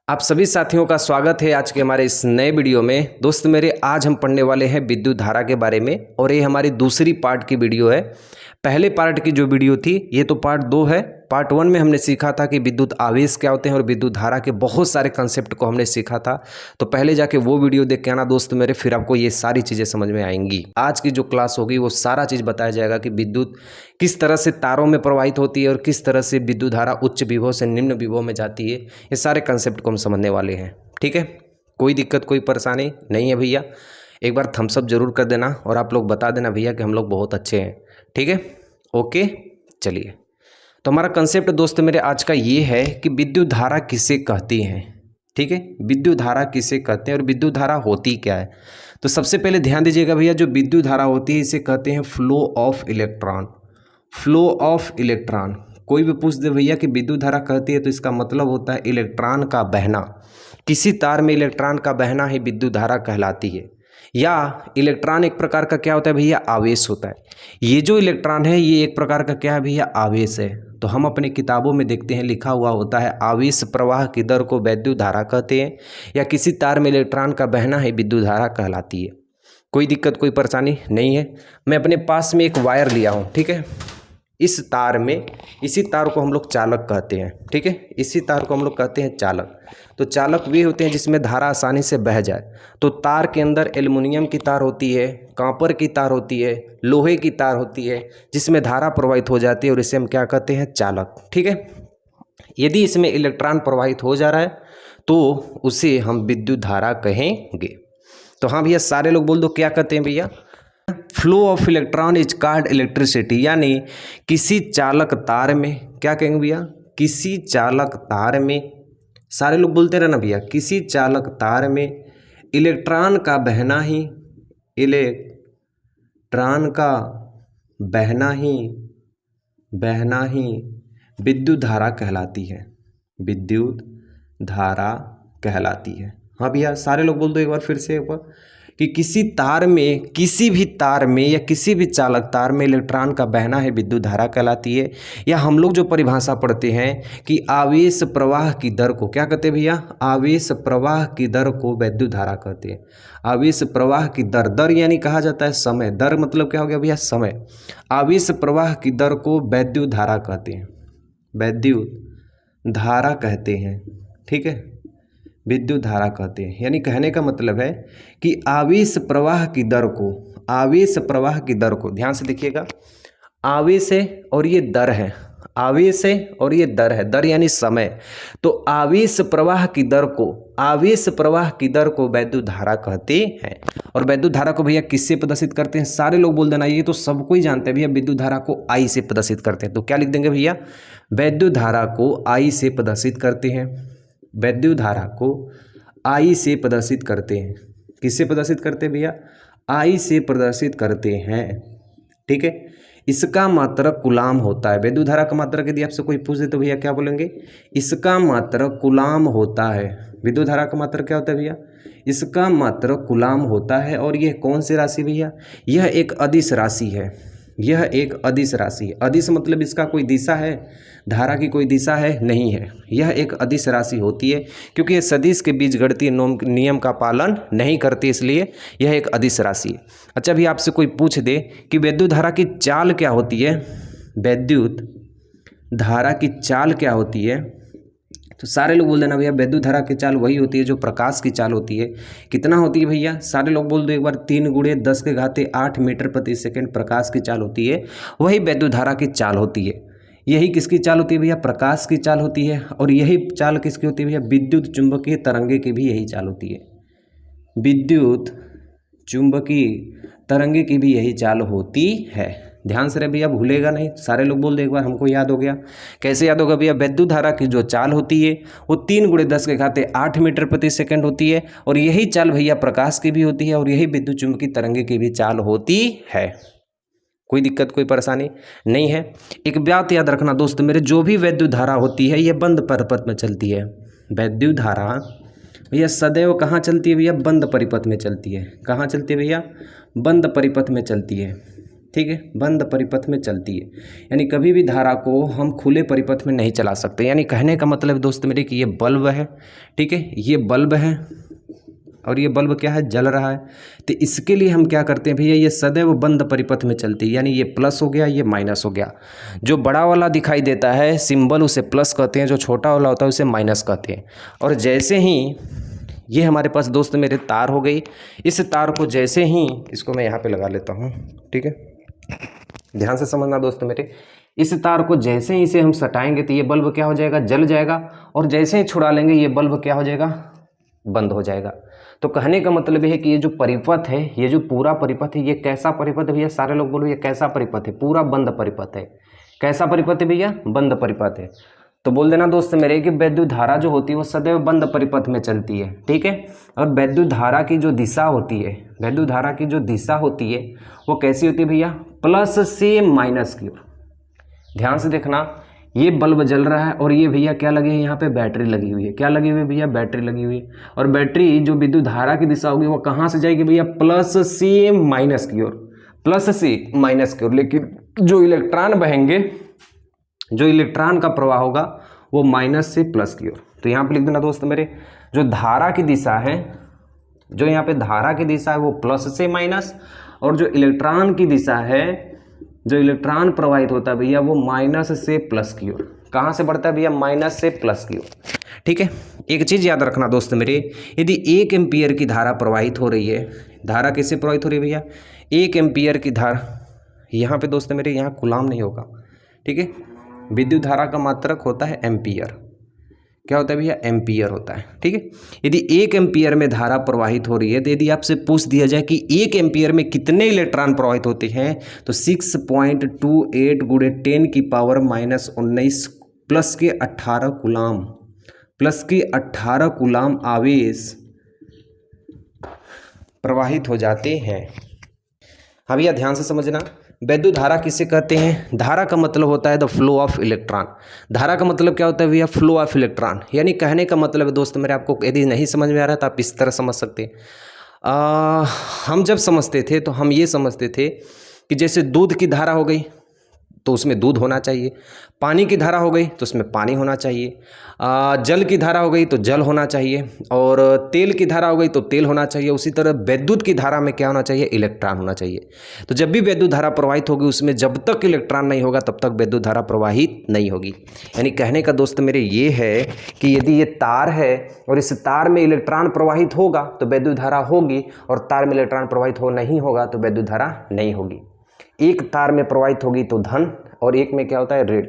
आप सभी साथियों का स्वागत है आज के हमारे इस नए वीडियो में। दोस्त मेरे, आज हम पढ़ने वाले हैं विद्युत धारा के बारे में और ये हमारी दूसरी पार्ट की वीडियो है। पहले पार्ट की जो वीडियो थी ये तो पार्ट 2 है। पार्ट 1 में हमने सीखा था कि विद्युत आवेश क्या होते हैं और विद्युत धारा के बहुत सारे कंसेप्ट को हमने सीखा था। तो पहले जाके वो वीडियो देख के आना दोस्त मेरे, फिर आपको ये सारी चीज़ें समझ में आएंगी। आज की जो क्लास होगी वो सारा चीज़ बताया जाएगा कि विद्युत किस तरह से तारों में प्रवाहित होती है और किस तरह से विद्युत धारा उच्च विभव से निम्न विभव में जाती है। ये सारे कंसेप्ट को हम समझने वाले हैं। ठीक है, कोई दिक्कत कोई परेशानी नहीं है भैया। एक बार थम्स अप जरूर कर देना और आप लोग बता देना भैया कि हम लोग बहुत अच्छे हैं। ठीक है, ओके। चलिए, तो हमारा कंसेप्ट दोस्त मेरे आज का ये है कि विद्युत धारा किसे कहती हैं। ठीक है, विद्युत धारा किसे कहते हैं और विद्युत धारा होती क्या है। तो सबसे पहले ध्यान दीजिएगा भैया, जो विद्युत धारा होती है इसे कहते हैं flow of electron. Flow of electron, कोई भी पूछ दे भैया कि विद्युत धारा कहती है तो इसका मतलब होता है इलेक्ट्रॉन का बहना। किसी तार में इलेक्ट्रॉन का बहना ही विद्युत धारा कहलाती है। या इलेक्ट्रॉन एक प्रकार का क्या होता है भैया, आवेश होता है। ये जो इलेक्ट्रॉन है ये एक प्रकार का क्या है भैया, आवेश है। तो हम अपने किताबों में देखते हैं लिखा हुआ होता है आवेश प्रवाह की दर को विद्युत धारा कहते हैं, या किसी तार में इलेक्ट्रॉन का बहना ही विद्युत धारा कहलाती है। कोई दिक्कत कोई परेशानी नहीं है। मैं अपने पास में एक वायर लिया हूँ, ठीक है। इस तार में, इसी तार को हम लोग चालक कहते हैं। ठीक है, इसी तार को हम लोग कहते हैं चालक। तो चालक वे होते हैं जिसमें धारा आसानी से बह जाए। तो तार के अंदर एल्युमिनियम की तार होती है, कॉपर की तार होती है, लोहे की तार होती है, जिसमें धारा प्रवाहित हो जाती है और इसे हम क्या कहते हैं, चालक। ठीक है, यदि इसमें इलेक्ट्रॉन प्रवाहित हो जा रहा है तो उसे हम विद्युत धारा कहेंगे। तो हाँ भैया, सारे लोग बोल दो क्या कहते हैं भैया, flow of electron is called electricity. यानी किसी चालक तार में क्या कहेंगे भैया, किसी चालक तार में, सारे लोग बोलते रहना भैया, किसी चालक तार में इलेक्ट्रॉन का बहना ही, इलेक्ट्रॉन का बहना ही विद्युत धारा कहलाती है। विद्युत धारा कहलाती है। हाँ भैया, सारे लोग बोल दो एक बार फिर से, एक बार कि किसी तार में, किसी भी तार में या किसी भी चालक तार में इलेक्ट्रॉन का बहना है विद्युत धारा कहलाती है। या हम लोग जो परिभाषा पढ़ते हैं कि आवेश प्रवाह की दर को क्या कहते हैं भैया, आवेश प्रवाह की दर को विद्युत धारा कहते हैं। आवेश प्रवाह की दर, दर यानी कहा जाता है समय, दर मतलब क्या हो गया भैया, समय। आवेश प्रवाह की दर को विद्युत धारा कहते हैं, विद्युत धारा कहते हैं। ठीक है, विद्युत धारा कहते हैं। यानी कहने का मतलब है कि आवेश प्रवाह की दर को, आवेश प्रवाह की दर को, ध्यान से देखिएगा, आवेश है और ये दर है, आवेश है और ये दर है, दर यानी समय। तो आवेश प्रवाह की दर को, आवेश प्रवाह की दर को विद्युत धारा कहते हैं। और विद्युत धारा को भैया किससे प्रदर्शित करते हैं, सारे लोग बोल देना, ये तो सबको ही जानते हैं भैया, विद्युत धारा को आई से प्रदर्शित करते हैं। तो क्या लिख देंगे भैया, विद्युत धारा को आई से प्रदर्शित करते हैं। विद्युत धारा को आई से प्रदर्शित करते हैं। किससे प्रदर्शित करते हैं भैया, आई से प्रदर्शित करते हैं। ठीक है, इसका मात्रक कूलाम होता है। विद्युत धारा का मात्रक यदि आपसे कोई पूछ दे तो भैया क्या बोलेंगे, इसका मात्रक कूलाम होता है। विद्युत धारा का मात्रक क्या होता है भैया, इसका मात्रक कूलाम होता है। और यह कौन सी राशि भैया, यह एक अदिश राशि है, यह एक अदिश राशि है। अदिश मतलब इसका कोई दिशा है, धारा की कोई दिशा है नहीं है, यह एक अदिश राशि होती है। क्योंकि यह सदिश के बीजगणितीय नियम का पालन नहीं करती, इसलिए यह एक अदिश राशि है। अच्छा भी आपसे कोई पूछ दे कि विद्युत धारा की चाल क्या होती है, विद्युत धारा की चाल क्या होती है, तो सारे लोग बोल देना भैया, विद्युत धारा की चाल वही होती है जो प्रकाश की चाल होती है। कितना होती है भैया, सारे लोग बोल दो एक बार, 3 × 10⁸ मीटर प्रति सेकंड प्रकाश की चाल होती है, वही विद्युत धारा की चाल होती है। यही किसकी चाल होती है भैया, प्रकाश की चाल होती है। और यही चाल किसकी होती है भैया, विद्युत चुंबकीय तरंगे की भी यही चाल होती है। विद्युत चुंबकीय तरंगे की भी यही चाल होती है। ध्यान से रहे भैया, भूलेगा नहीं। सारे लोग बोल दे एक बार, हमको याद हो गया। कैसे याद होगा भैया, विद्युत धारा की जो चाल होती है वो 3 × 10⁸ मीटर प्रति सेकंड होती है। और यही चाल भैया प्रकाश की भी होती है और यही विद्युत चुंबकीय तरंगे की भी चाल होती है। कोई दिक्कत कोई परेशानी नहीं है। एक बात याद रखना दोस्त मेरे, जो भी विद्युत धारा होती है ये बंद परिपथ में चलती है। विद्युत धारा भैया सदैव कहाँ चलती है भैया, बंद परिपथ में चलती है। कहाँ चलती है भैया, बंद परिपथ में चलती है। ठीक है, बंद परिपथ में चलती है, यानी कभी भी धारा को हम खुले परिपथ में नहीं चला सकते। यानी कहने का मतलब दोस्त मेरे कि ये बल्ब है, ठीक है, ये बल्ब है और ये बल्ब क्या है, जल रहा है। तो इसके लिए हम क्या करते हैं भैया, ये सदैव बंद परिपथ में चलती है, यानी ये प्लस हो गया, ये माइनस हो गया। जो बड़ा वाला दिखाई देता है सिंबल उसे प्लस कहते हैं, जो छोटा वाला होता है उसे माइनस कहते हैं। और जैसे ही ये हमारे पास दोस्त मेरे तार हो गई, इस तार को जैसे ही, इसको मैं यहाँ पे लगा लेता हूँ, ठीक है, ध्यान से समझना दोस्त मेरे, इस तार को जैसे ही इसे हम सटाएंगे तो ये बल्ब क्या हो जाएगा, जल जाएगा, और जैसे ही छुड़ा लेंगे ये बल्ब क्या हो जाएगा, बंद हो जाएगा। तो कहने का मतलब है कि ये जो परिपथ है, ये जो पूरा परिपथ है, ये कैसा परिपथ है भैया, सारे लोग बोलो ये कैसा परिपथ है, पूरा बंद परिपथ है। कैसा परिपथ है भैया, बंद परिपथ है। तो बोल देना दोस्त मेरे कि वैद्युत धारा जो होती है वो सदैव बंद परिपथ में चलती है, ठीक है। और वैद्युत धारा की जो दिशा होती है, वैद्युत धारा की जो दिशा होती है वो कैसी होती है भैया, प्लस से माइनस की ओर। ध्यान से देखना, ये बल्ब जल रहा है और ये भैया क्या लगे हैं, यहाँ पे बैटरी लगी हुई है। क्या लगी हुई है भैया, बैटरी लगी हुई है। और बैटरी जो विद्युत धारा की दिशा होगी वो कहाँ से जाएगी भैया, प्लस से माइनस की ओर, प्लस से माइनस की ओर। लेकिन जो इलेक्ट्रॉन बहेंगे, जो इलेक्ट्रॉन का प्रवाह होगा वो माइनस से प्लस की ओर। तो यहाँ पे लिख देना दोस्त मेरे, जो धारा की दिशा है, जो यहाँ पे धारा की दिशा है वो प्लस से माइनस, और जो इलेक्ट्रॉन की दिशा है, जो इलेक्ट्रॉन प्रवाहित होता है भैया वो माइनस से प्लस की ओर। कहाँ से बढ़ता है भैया, माइनस से प्लस की ओर, ठीक है। एक चीज़ याद रखना दोस्त मेरे, यदि 1 एम्पीयर की धारा प्रवाहित हो रही है, धारा कैसे प्रवाहित हो रही है भैया, 1 एम्पीयर की धारा, यहाँ पे दोस्त मेरे यहाँ कूलाम नहीं होगा, ठीक है। विद्युत धारा का मात्रक होता है एम्पीयर। क्या होता है भैया, एम्पीयर होता है, ठीक है। यदि 1 एम्पीयर में धारा प्रवाहित हो रही है, तो यदि आपसे पूछ दिया जाए कि 1 एम्पीयर में कितने इलेक्ट्रॉन प्रवाहित होते हैं, तो 6.28 गुणे 10 की पावर -19 प्लस के 18 कूलाम, प्लस के 18 कूलाम आवेश प्रवाहित हो जाते हैं। हाँ भैया ध्यान से समझना, वैद्युत धारा किसे कहते हैं, धारा का मतलब होता है द फ्लो ऑफ इलेक्ट्रॉन। धारा का मतलब क्या होता है भैया, फ्लो ऑफ इलेक्ट्रॉन। यानी कहने का मतलब है दोस्त मेरे, आपको यदि नहीं समझ में आ रहा है तो आप इस तरह समझ सकते हैं। हम जब समझते थे तो हम ये समझते थे कि जैसे दूध की धारा हो गई तो उसमें दूध होना चाहिए, पानी की धारा हो गई तो उसमें पानी होना चाहिए, जल की धारा हो गई तो जल होना चाहिए, और तेल की धारा हो गई तो तेल होना चाहिए। उसी तरह वैद्युत की धारा में क्या होना चाहिए, इलेक्ट्रॉन होना चाहिए। तो जब भी वैद्युत धारा प्रवाहित होगी उसमें जब तक इलेक्ट्रॉन नहीं होगा तब तक वैद्युत धारा प्रवाहित नहीं होगी। यानी कहने का दोस्त मेरे ये है कि यदि ये तार है और इस तार में इलेक्ट्रॉन प्रवाहित होगा तो वैद्युत धारा होगी, और तार में इलेक्ट्रॉन प्रवाहित हो नहीं होगा तो वैद्युत धारा नहीं होगी। एक तार में प्रवाहित होगी तो धन, और एक में क्या होता है, ऋण।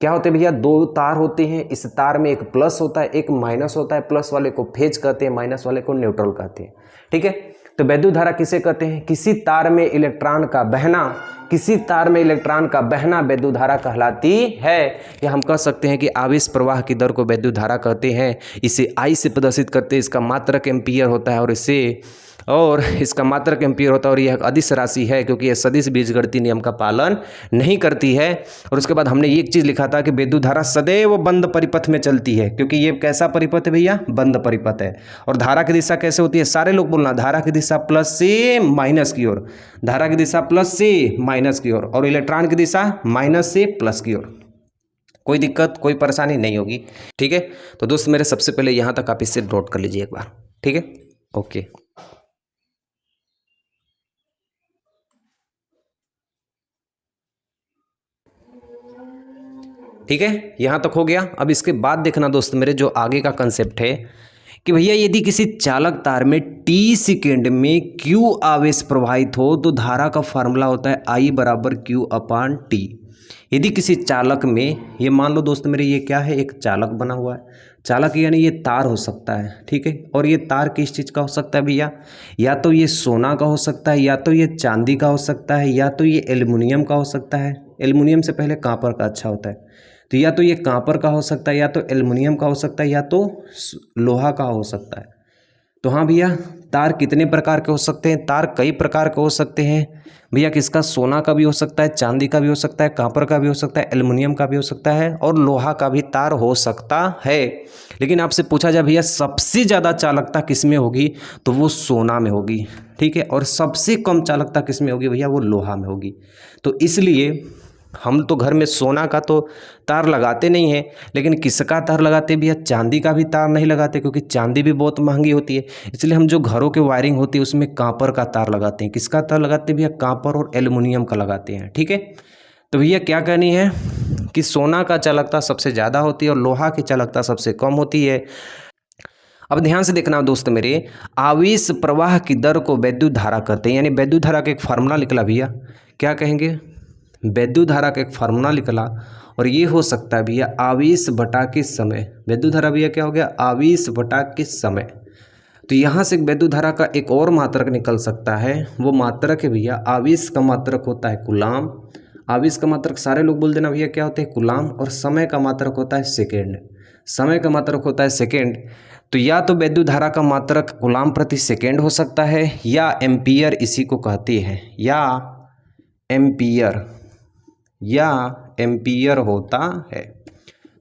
क्या होते हैं भैया, 2 तार होते हैं, इस तार में एक प्लस होता है एक माइनस होता है। प्लस वाले को फेज कहते हैं, माइनस वाले को न्यूट्रल कहते हैं, ठीक है। तो वैद्युत धारा किसे कहते हैं, किसी तार में इलेक्ट्रॉन का बहना, किसी तार में इलेक्ट्रॉन का बहना वैद्युत धारा कहलाती है। या हम कह सकते हैं कि आवेश प्रवाह की दर को वैद्युत धारा कहते हैं। इसे आई से प्रदर्शित करते हैं, इसका मात्रक एम्पीयर होता है, और इसका मात्रक एम्पीयर होता है, और यह अदिश राशि है क्योंकि यह सदिश बीजगणितीय नियम का पालन नहीं करती है। और उसके बाद हमने एक चीज लिखा था कि वैद्युत धारा सदैव बंद परिपथ में चलती है, क्योंकि ये कैसा परिपथ है भैया, बंद परिपथ है। और धारा की दिशा कैसे होती है, सारे लोग बोलना, धारा की दिशा प्लस से माइनस की ओर, धारा की दिशा प्लस से माइनस की ओर, और इलेक्ट्रॉन की दिशा माइनस से प्लस की ओर। कोई दिक्कत कोई परेशानी नहीं होगी, ठीक है। तो दोस्त मेरे सबसे पहले यहाँ तक आप इससे नोट कर लीजिए एक बार, ठीक है, ओके। ठीक है, यहाँ तक हो गया। अब इसके बाद देखना दोस्त मेरे, जो आगे का कंसेप्ट है कि भैया यदि किसी चालक तार में t सेकेंड में q आवेश प्रवाहित हो तो धारा का फार्मूला होता है I बराबर Q/T। यदि किसी चालक में, ये मान लो दोस्त मेरे, ये क्या है, एक चालक बना हुआ है। चालक यानी ये तार हो सकता है, ठीक है। और ये तार किस चीज़ का हो सकता है भैया, या तो ये सोना का हो सकता है, या तो ये चांदी का हो सकता है, या तो ये एल्युमिनियम का हो सकता है। एल्युमिनियम से पहले कॉपर का अच्छा होता है, तो या तो ये कॉपर का हो सकता है, या तो एल्युमिनियम का हो सकता है, या तो लोहा का हो सकता है। तो हाँ भैया, तार कितने प्रकार के हो सकते हैं? तार कई प्रकार के हो सकते हैं भैया। किसका? सोना का भी हो सकता है, चांदी का भी हो सकता है, कॉपर का भी हो सकता है, एल्युमिनियम का भी हो सकता है और लोहा का भी तार हो सकता है। लेकिन आपसे पूछा जाए भैया सबसे ज़्यादा चालकता किस में होगी, तो वो सोना में होगी, ठीक है। और सबसे कम चालकता किस में होगी भैया? वो लोहा में होगी। तो इसलिए हम तो घर में सोना का तो तार लगाते नहीं हैं, लेकिन किसका तार लगाते भैया? चांदी का भी तार नहीं लगाते, क्योंकि चांदी भी बहुत महंगी होती है। इसलिए हम जो घरों के वायरिंग होती है उसमें कॉपर का तार लगाते हैं। किसका तार लगाते हैं भैया? कॉपर और एल्युमिनियम का लगाते हैं, ठीक है। तो भैया क्या कहनी है कि सोना का चालकता सबसे ज़्यादा होती है और लोहा की चालकता सबसे कम होती है। अब ध्यान से देखना दोस्त मेरे, आवेश प्रवाह की दर को वैद्युत धारा कहते हैं। यानी वैद्युत धारा का एक फार्मूला निकला भैया, क्या कहेंगे? वैद्युत धारा का एक फार्मूला निकला और ये हो सकता है भैया आवेश बटा के समय। वैद्युत धारा भैया क्या हो गया? आवेश बटा के समय। तो यहाँ से वैद्युत धारा का एक और मात्रक निकल सकता है, वो मात्रक है भैया आवेश का मात्रक होता है कूलाम। आवेश का मात्रक सारे लोग बोल देना भैया क्या होते हैं? कूलाम। और समय का मात्रक होता है सेकेंड। समय का मात्रक होता है सेकेंड। तो या तो वैद्युत धारा का मात्रक कूलाम प्रति सेकेंड हो सकता है, या एम्पियर इसी को कहती है, या एम्पियर होता है।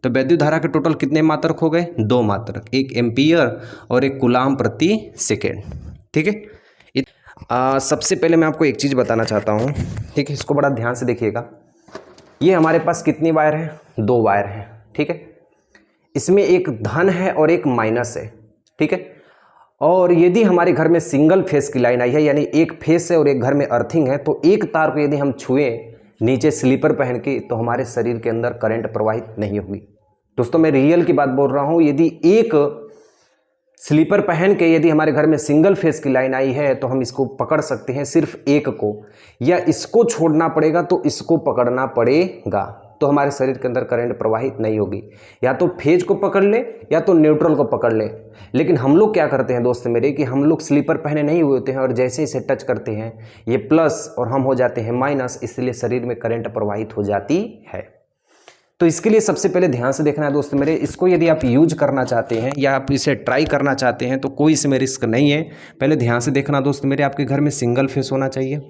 तो वैद्युत धारा के टोटल कितने मात्रक हो गए? 2 मात्रक, एक एम्पियर और एक कूलाम प्रति सेकेंड, ठीक है। सबसे पहले मैं आपको एक चीज़ बताना चाहता हूँ, ठीक है, इसको बड़ा ध्यान से देखिएगा। ये हमारे पास कितनी वायर है? 2 वायर हैं, ठीक है। इसमें एक धन है और एक माइनस है, ठीक है। और यदि हमारे घर में सिंगल फेस की लाइन आई है, यानी एक फेस है और एक घर में अर्थिंग है, तो एक तार को यदि हम छुए नीचे स्लीपर पहन के, तो हमारे शरीर के अंदर करंट प्रवाहित नहीं होगी। दोस्तों मैं रियल की बात बोल रहा हूँ। यदि एक स्लीपर पहन के यदि हमारे घर में सिंगल फेस की लाइन आई है, तो हम इसको पकड़ सकते हैं सिर्फ एक को, या इसको छोड़ना पड़ेगा तो इसको पकड़ना पड़ेगा, तो हमारे शरीर के अंदर करंट प्रवाहित नहीं होगी। या तो फेज को पकड़ ले या तो न्यूट्रल को पकड़ ले। लेकिन हम लोग क्या करते हैं दोस्त मेरे, कि हम लोग स्लीपर पहने नहीं हुए होते हैं और जैसे ही इसे टच करते हैं ये प्लस और हम हो जाते हैं माइनस, इसलिए शरीर में करंट प्रवाहित हो जाती है। तो इसके लिए सबसे पहले ध्यान से देखना है दोस्त मेरे, इसको यदि आप यूज करना चाहते हैं या आप इसे ट्राई करना चाहते हैं तो कोई इसमें रिस्क नहीं है। पहले ध्यान से देखना दोस्त मेरे, आपके घर में सिंगल फेस होना चाहिए।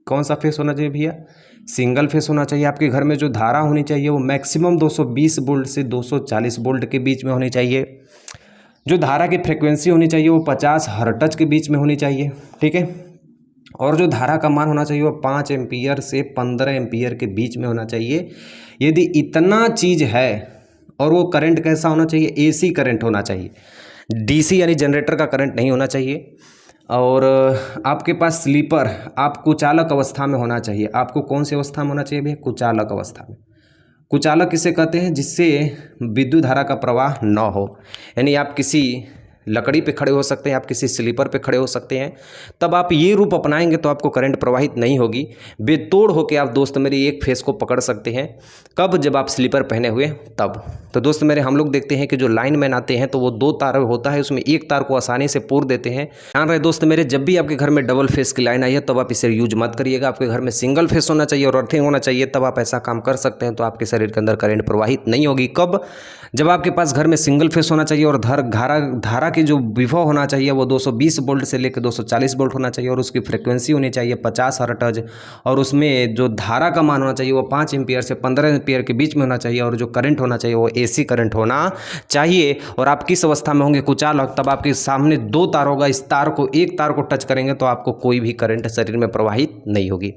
कौन सा फेस होना चाहिए भैया? सिंगल फेस होना चाहिए। आपके घर में जो धारा होनी चाहिए वो मैक्सिमम 220 वोल्ट से 240 वोल्ट के बीच में होनी चाहिए। जो धारा की फ्रिक्वेंसी होनी चाहिए वो 50 हर्ट्ज के बीच में होनी चाहिए, ठीक है। और जो धारा का मान होना चाहिए वो 5 एम्पियर से 15 एम्पियर के बीच में होना चाहिए। यदि इतना चीज़ है, और वो करंट कैसा होना चाहिए? एसी करंट होना चाहिए, डीसी यानी जनरेटर का करंट नहीं होना चाहिए। और आपके पास स्लीपर आप कुचालक अवस्था में होना चाहिए। आपको कौन सी अवस्था में होना चाहिए भैया? कुचालक अवस्था में। कुचालक किसे कहते हैं? जिससे विद्युत धारा का प्रवाह न हो। यानी आप किसी लकड़ी पे खड़े हो सकते हैं, आप किसी स्लीपर पे खड़े हो सकते हैं, तब आप ये रूप अपनाएंगे तो आपको करंट प्रवाहित नहीं होगी। बेतोड़ होकर आप दोस्त मेरे एक फेस को पकड़ सकते हैं। कब? जब आप स्लीपर पहने हुए तब। तो दोस्त मेरे हम लोग देखते हैं कि जो लाइन मैन आते हैं तो वो 2 तार होता है, उसमें एक तार को आसानी से पूर देते हैं। ध्यान रहे दोस्त मेरे, जब भी आपके घर में डबल फेस की लाइन आई है तब आप इसे यूज मत करिएगा। आपके घर में सिंगल फेस होना चाहिए और अर्थिंग होना चाहिए, तब आप ऐसा काम कर सकते हैं, तो आपके शरीर के अंदर करंट प्रवाहित नहीं होगी। कब? जब आपके पास घर में सिंगल फेस होना चाहिए और धारा की जो विभव होना चाहिए वो 220 वोल्ट से लेकर 240 वोल्ट होना चाहिए, और उसकी फ्रिक्वेंसी होनी चाहिए 50 हर्ट्ज, और उसमें जो धारा का मान होना चाहिए वो 5 एम्पियर से 15 एम्पियर के बीच में होना चाहिए, और जो करंट होना चाहिए वो एसी करंट होना चाहिए। और आप किस अवस्था में होंगे? कुचालक। तब आपके सामने 2 तार होगा, इस तार को एक तार को टच करेंगे तो आपको कोई भी करंट शरीर में प्रवाहित नहीं होगी।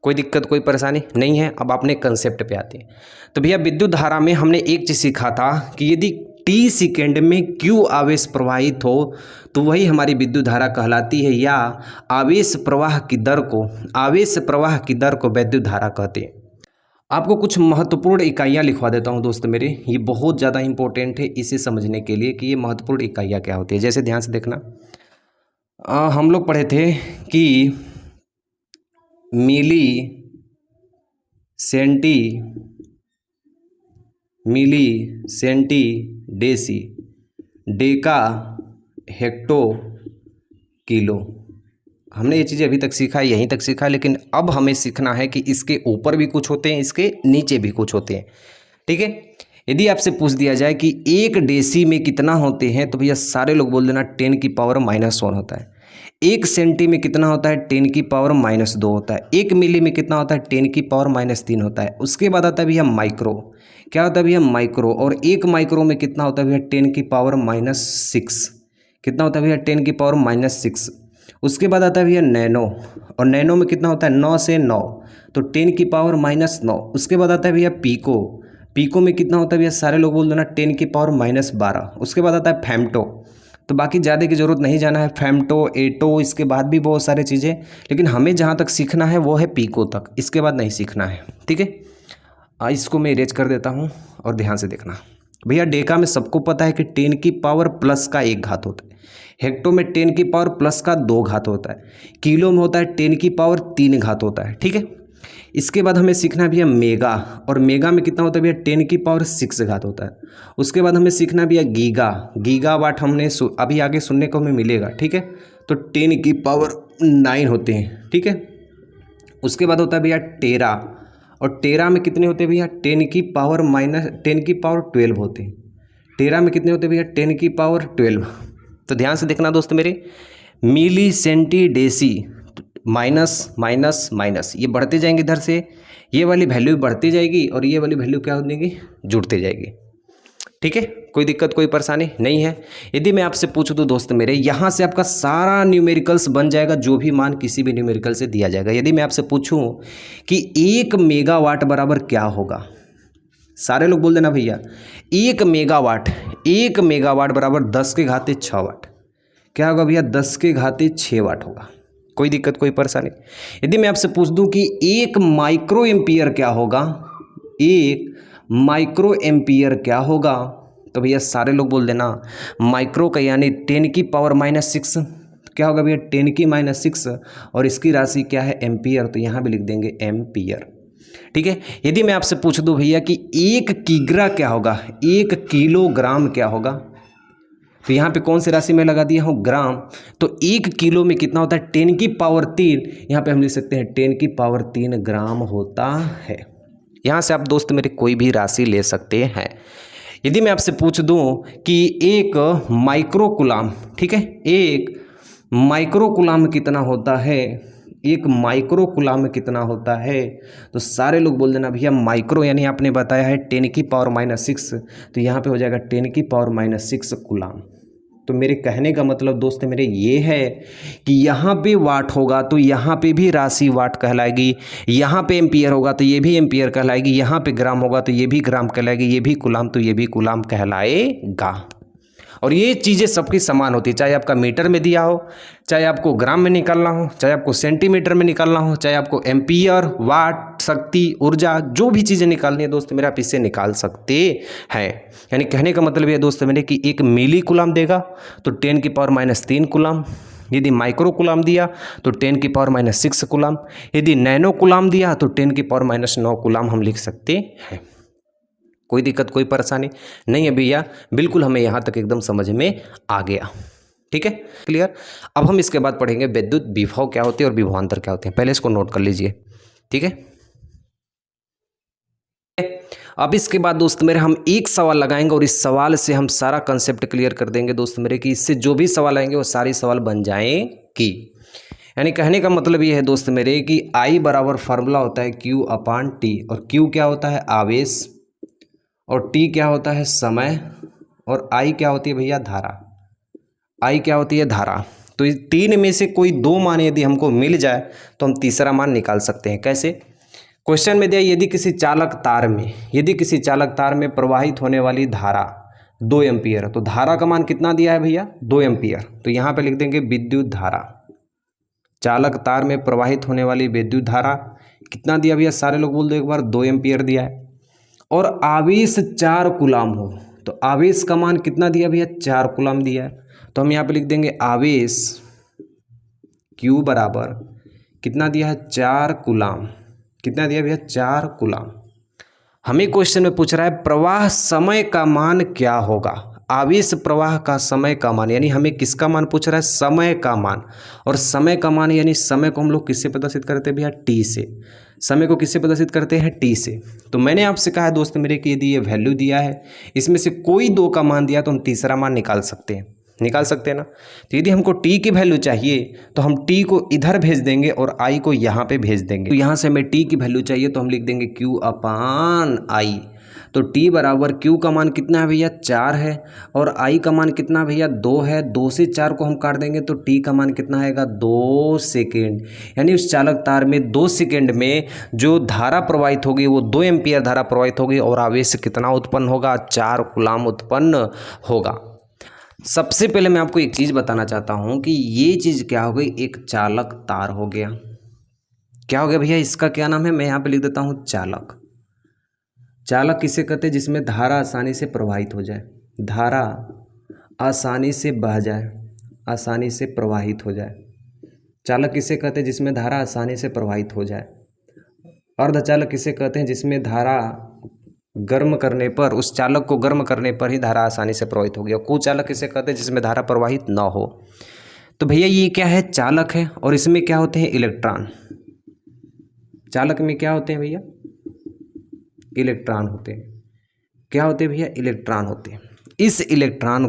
कोई दिक्कत कोई परेशानी नहीं है। अब अपने कंसेप्ट पे आते हैं। तो भैया विद्युत धारा में हमने एक चीज़ सीखा था कि यदि टी सेकेंड में क्यू आवेश प्रवाहित हो तो वही हमारी विद्युत धारा कहलाती है, या आवेश प्रवाह की दर को विद्युत धारा कहते हैं। आपको कुछ महत्वपूर्ण इकाइयाँ लिखवा देता हूँ दोस्त मेरे, ये बहुत ज़्यादा इंपॉर्टेंट है इसे समझने के लिए कि ये महत्वपूर्ण इकाइयाँ क्या होती है। जैसे ध्यान से देखना, हम लोग पढ़े थे कि milli centi deci, deca hecto kilo. हमने ये चीज़ें अभी तक सीखा है, यहीं तक सीखा है, लेकिन अब हमें सीखना है कि इसके ऊपर भी कुछ होते हैं, इसके नीचे भी कुछ होते हैं, ठीक है। यदि आपसे पूछ दिया जाए कि 1 डेसी में कितना होते हैं, तो भैया सारे लोग बोल देना 10 की पावर -1 होता है। 1 सेंटी में कितना होता है, 10 की पावर -2 होता है। 1 मिली में कितना होता है, 10 की पावर -3 होता है। उसके बाद आता है भैया माइक्रो। क्या होता है भैया, माइक्रो। और 1 माइक्रो में कितना होता है भैया, 10 की पावर -6। कितना होता है भैया, 10 की पावर -6। उसके बाद आता है भैया नैनो, और नैनो में कितना होता है, 9 से 9, तो 10 की पावर -9। उसके बाद आता है भैया पीको। पीको में कितना होता है भैया, सारे लोग बोल देना 10 की पावर -12। उसके बाद आता है फेम्टो। तो बाकी ज़्यादा की ज़रूरत नहीं जाना है, फेम्टो, एटो, इसके बाद भी बहुत सारी चीज़ें, लेकिन हमें जहाँ तक सीखना है वो है पीको तक, इसके बाद नहीं सीखना है। ठीक है, इसको मैं इरेज कर देता हूँ और ध्यान से देखना। भैया डेका में सबको पता है कि 10 की पावर प्लस का 1 घात होता है। हेक्टो में 10 की पावर प्लस का 2 घात होता है। किलो में होता है 10 की पावर 3 घात होता है। ठीक है, इसके बाद हमें सीखना है भैया मेगा, और मेगा में कितना होता है भैया, 10 की पावर 6 घात होता है। उसके बाद हमें सीखना है भैया गीगा। गीगावाट हमने अभी आगे सुनने को हमें मिलेगा। ठीक है, तो 10 की पावर 9 होते हैं। ठीक है, उसके बाद होता है भैया टेरा, और टेरा में कितने होते हैं भैया, 10 की पावर -12 होते हैं। टेरा में कितने होते हैं भैया, 10 की पावर 12। तो ध्यान से देखना दोस्त मेरे, milli centi deci, minus minus minus, ये बढ़ते जाएंगे इधर से, ये वाली वैल्यू बढ़ती जाएगी और ये वाली वैल्यू क्या हो जाएगी, जुड़ते जाएगी। ठीक है, कोई दिक्कत कोई परेशानी नहीं है। यदि मैं आपसे पूछूं तो दोस्त मेरे, यहाँ से आपका सारा न्यूमेरिकल्स बन जाएगा, जो भी मान किसी भी न्यूमेरिकल से दिया जाएगा। यदि मैं आपसे पूछूं कि 1 मेगावाट बराबर क्या होगा, सारे लोग बोल देना भैया 1 मेगावाट बराबर 10 के घाते 6 वाट। क्या होगा भैया, 10 के घाते 6 वाट होगा। कोई दिक्कत कोई परेशानी। यदि मैं आपसे पूछ दूं कि 1 माइक्रो एम्पियर क्या होगा, 1 माइक्रो एम्पियर क्या होगा, तो भैया सारे लोग बोल देना माइक्रो का यानी 10 की पावर -6। क्या होगा भैया, 10 की -6, और इसकी राशि क्या है, एम्पियर, तो यहाँ भी लिख देंगे एम्पियर। ठीक है, यदि मैं आपसे पूछ दूं भैया कि 1 किग्रा क्या होगा, 1 किलोग्राम क्या होगा, तो यहाँ पे कौन सी राशि में लगा दिया हूँ, ग्राम। तो 1 किलो में कितना होता है, 10 की पावर 3, यहाँ पे हम लिख सकते हैं 10 की पावर 3 ग्राम होता है। यहाँ से आप दोस्त मेरे कोई भी राशि ले सकते हैं। यदि मैं आपसे पूछ दूं कि 1 माइक्रोकुलाम, ठीक है, 1 माइक्रोकुलाम कितना होता है, 1 माइक्रोकुलाम में कितना होता है, तो सारे लोग बोल देना भैया माइक्रो यानी आपने बताया है 10 की पावर -6, तो यहाँ पे हो जाएगा 10 की पावर -6 कुलाम। तो मेरे कहने का मतलब दोस्त मेरे ये है कि यहाँ पे वाट होगा तो यहाँ पे भी राशि वाट कहलाएगी, यहाँ पे एम्पियर होगा तो ये भी एम्पियर कहलाएगी, यहाँ पे ग्राम होगा तो ये भी ग्राम कहलाएगी, ये भी कुलाम तो ये भी कुलाम कहलाएगा। और ये चीज़ें सबकी समान होती है, चाहे आपका मीटर में दिया हो, चाहे आपको ग्राम में निकालना हो, चाहे आपको सेंटीमीटर में निकालना हो, चाहे आपको एम्पियर, वाट, शक्ति, ऊर्जा, जो भी चीज़ें निकालनी है दोस्त मेरे, आप इससे निकाल सकते हैं। यानी कहने का मतलब ये दोस्त मेरे कि 1 मिली कुलाम देगा तो 10 की पावर -3 कुलाम, यदि माइक्रो कुलाम दिया तो 10 की पावर -6 कुलाम, यदि नैनो कुलाम दिया तो 10 की पावर -9 कुलाम हम लिख सकते हैं। कोई दिक्कत कोई परेशानी नहीं है भैया, बिल्कुल हमें यहाँ तक एकदम समझ में आ गया। ठीक है, क्लियर। अब हम इसके बाद पढ़ेंगे विद्युत विभव क्या होते हैं और विभवांतर क्या होते हैं, पहले इसको नोट कर लीजिए। ठीक है, अब इसके बाद दोस्त मेरे हम एक सवाल लगाएंगे और इस सवाल से हम सारा कंसेप्ट क्लियर कर देंगे दोस्त मेरे, कि इससे जो भी सवाल आएंगे वो सारे सवाल बन जाएंगी। यानी कहने का मतलब ये है दोस्त मेरे कि I बराबर फार्मूला होता है Q/T, और Q क्या होता है, आवेश, और T क्या होता है, समय, और I क्या होती है भैया, धारा। I क्या होती है, धारा। तो इस 3 में से कोई 2 मान यदि हमको मिल जाए तो हम तीसरा मान निकाल सकते हैं। कैसे, क्वेश्चन में दिया यदि किसी चालक तार में प्रवाहित होने वाली धारा 2 एम्पियर, तो धारा का मान कितना दिया है भैया, 2 एम्पियर, तो यहाँ पे लिख देंगे विद्युत धारा। चालक तार में प्रवाहित होने वाली विद्युत धारा कितना दिया भैया, सारे लोग बोल दो एक बार, 2 एम्पियर दिया है। और आवेश 4 कुलाम हो तो आवेश का मान कितना दिया भैया, 4 कुलाम दिया है, तो हम यहाँ पे लिख देंगे आवेश Q बराबर कितना दिया है, 4 कुलाम। कितना दिया भैया, 4 कुलाम। हमें क्वेश्चन में पूछ रहा है प्रवाह समय का मान क्या होगा, आवेश प्रवाह का समय का मान, यानी हमें किसका मान पूछ रहा है, समय का मान। और समय का मान यानी समय को हम लोग किससे प्रदर्शित करते हैं भैया, T से। समय को किससे प्रदर्शित करते हैं, टी से। तो मैंने आपसे कहा है दोस्त मेरे कि यदि ये वैल्यू दिया है, इसमें से कोई दो का मान दिया तो हम तीसरा मान निकाल सकते हैं, निकाल सकते हैं ना। तो यदि हमको टी की वैल्यू चाहिए तो हम टी को इधर भेज देंगे और आई को यहाँ पे भेज देंगे। तो यहाँ से हमें टी की वैल्यू चाहिए तो हम लिख देंगे क्यू अपान आई। तो टी बराबर क्यू का मान कितना है भैया, 4 है, और आई का मान कितना भैया, 2 है। 2 से 4 को हम काट देंगे तो टी का मान कितना आएगा, 2 सेकेंड। यानी उस चालक तार में 2 सेकेंड में जो धारा प्रवाहित होगी वो 2 एम्पियर धारा प्रवाहित होगी और आवेश कितना उत्पन्न होगा, 4 कूलाम उत्पन्न होगा। सबसे पहले मैं आपको एक चीज़ बताना चाहता हूँ कि ये चीज़ क्या हो गई, एक चालक तार हो गया। क्या हो गया भैया, इसका क्या नाम है, मैं यहाँ पे लिख देता हूँ चालक। चालक किसे कहते हैं, जिसमें धारा आसानी से प्रवाहित हो जाए, धारा आसानी से बह जाए, आसानी से प्रवाहित हो जाए। चालक किसे कहते हैं, जिसमें धारा आसानी से प्रवाहित हो जाए। अर्धचालक किसे कहते हैं, जिसमें धारा गर्म करने पर, उस चालक को गर्म करने पर ही धारा आसानी से प्रवाहित होगी। और कुचालक किसे कहते हैं, जिसमें धारा प्रवाहित ना हो। तो भैया ये क्या है, चालक है, और इसमें क्या होते हैं, इलेक्ट्रॉन। चालक में क्या होते हैं भैया, इलेक्ट्रॉन होते हैं। क्या होते हैं भैया, इलेक्ट्रॉन होते हैं। इस इलेक्ट्रॉन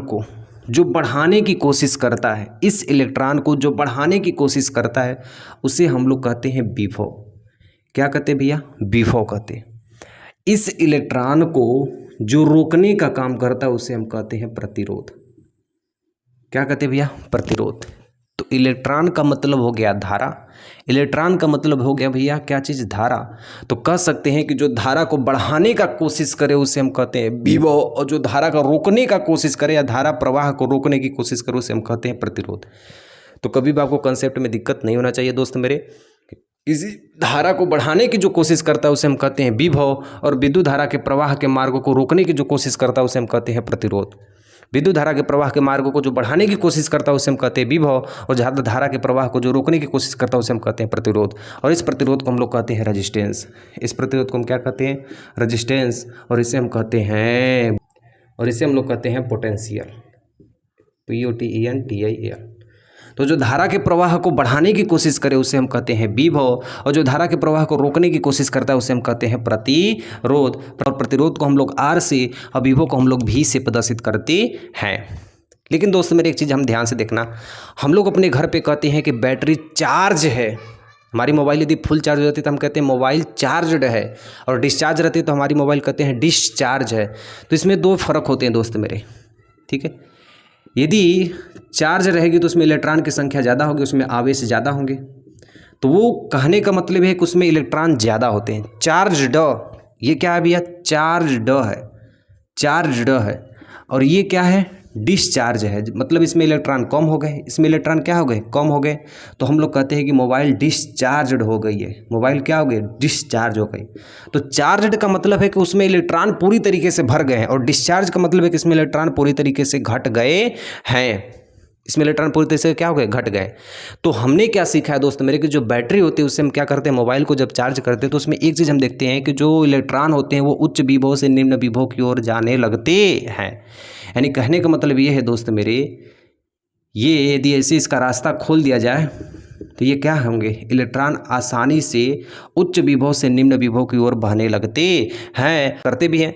को जो बढ़ाने की कोशिश करता है, इस इलेक्ट्रॉन को जो बढ़ाने की कोशिश करता है उसे हम लोग कहते हैं विभव। क्या कहते हैं भैया, विभव कहते हैं। इस इलेक्ट्रॉन को जो रोकने का काम करता है उसे हम कहते हैं प्रतिरोध। क्या कहते हैं भैया, प्रतिरोध। तो इलेक्ट्रॉन का मतलब हो गया धारा, इलेक्ट्रॉन का मतलब हो गया भैया क्या चीज़, धारा। तो कह सकते हैं कि जो धारा को बढ़ाने का कोशिश करे उसे हम कहते हैं विभव, और जो धारा का रोकने का कोशिश करे या धारा प्रवाह को रोकने की कोशिश करे उसे हम कहते हैं प्रतिरोध। तो कभी भी आपको कंसेप्ट में दिक्कत नहीं होना चाहिए दोस्त मेरे। किसी धारा को बढ़ाने की जो कोशिश करता है उसे हम कहते हैं विभव, और विद्युत धारा के प्रवाह के मार्गों को रोकने की जो कोशिश करता है उसे हम कहते हैं प्रतिरोध। विद्युत धारा के प्रवाह के मार्गों को जो बढ़ाने की कोशिश करता है उसे हम कहते हैं विभव, और जहाँ धारा के प्रवाह को जो रोकने की कोशिश करता है उसे हम कहते हैं प्रतिरोध। और इस प्रतिरोध को हम लोग कहते हैं रेजिस्टेंस। इस प्रतिरोध को हम क्या कहते हैं, रेजिस्टेंस। और इसे हम कहते हैं पोटेंशियल, POTENTIAL। तो जो धारा के प्रवाह को बढ़ाने की कोशिश करे उसे हम कहते हैं विभव, और जो धारा के प्रवाह को रोकने की कोशिश करता है उसे हम कहते हैं प्रतिरोध। और प्रतिरोध को हम लोग R से और विभव को हम लोग V से प्रदर्शित करते हैं। लेकिन दोस्तों मेरे एक चीज़ हम ध्यान से देखना, हम लोग अपने घर पे कहते हैं कि बैटरी चार्ज है। हमारी मोबाइल यदि फुल चार्ज हो जाती है तो हम कहते हैं मोबाइल चार्जड है, और डिस्चार्ज रहती है तो हमारी मोबाइल कहते हैं डिस्चार्ज है। तो इसमें 2 फर्क होते हैं दोस्त मेरे, ठीक है। यदि चार्ज रहेगी तो उसमें इलेक्ट्रॉन की संख्या ज़्यादा होगी, उसमें आवेश ज़्यादा होंगे। तो वो कहने का मतलब है कि उसमें इलेक्ट्रॉन ज़्यादा होते हैं। चार्जड, ये क्या है भैया, चार्जड है, चार्जड है। और ये क्या है, डिस्चार्ज है, मतलब इसमें इलेक्ट्रॉन कम हो गए, इसमें इलेक्ट्रॉन क्या हो गए, कम हो गए। तो हम लोग कहते हैं कि मोबाइल डिस्चार्जड हो गई है, मोबाइल क्या हो गई, डिस्चार्ज हो गई। तो चार्जड का मतलब है कि उसमें इलेक्ट्रॉन पूरी तरीके से भर गए हैं, और डिस्चार्ज का मतलब है कि इसमें इलेक्ट्रॉन पूरी तरीके से घट गए हैं। इसमें इलेक्ट्रॉन पूरी तरह से क्या हो गए, घट गए। तो हमने क्या सीखा है दोस्त मेरे कि जो बैटरी होती है उससे हम क्या करते हैं, मोबाइल को जब चार्ज करते हैं तो उसमें एक चीज़ हम देखते हैं कि जो इलेक्ट्रॉन होते हैं वो उच्च विभव से निम्न विभव की ओर जाने लगते हैं। यानी कहने का मतलब ये है दोस्त मेरे, ये यदि ऐसे इसका रास्ता खोल दिया जाए तो ये क्या होंगे, इलेक्ट्रॉन आसानी से उच्च विभव से निम्न विभव की ओर बहने लगते हैं, करते भी हैं।